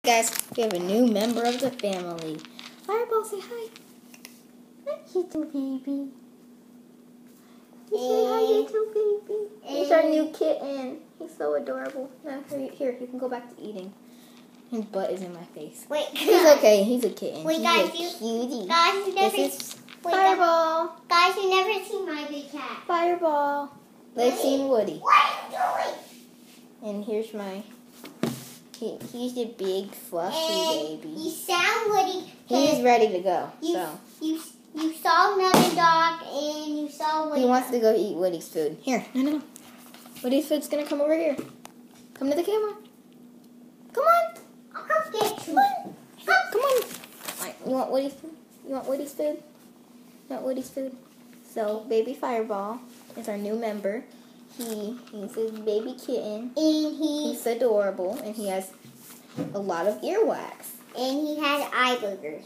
Guys, we have a new member of the family. Fireball, say hi. Hi, little baby. You say hi, little baby. He's our new kitten. He's so adorable. Now, here, you can go back to eating. His butt is in my face. Wait. He's okay. He's a kitten. Wait, he's guys, a cutie. This is Fireball. Guys, you never seen my big cat. Fireball. They've seen Woody. What are you doing? And here's my... He's a big, fluffy baby. You sound Woody. He's ready to go. You saw another dog and you saw Woody. He wants to go eat Woody's food. Here. No. Woody's food's going to come over here. Come to the camera. Come on. I'll come get you. Come on. Right, you want Woody's food? You want Woody's food? You want Woody's food? So, baby Fireball is our new member. He's a baby kitten. And he's adorable. And he has a lot of earwax. And he has eye boogers.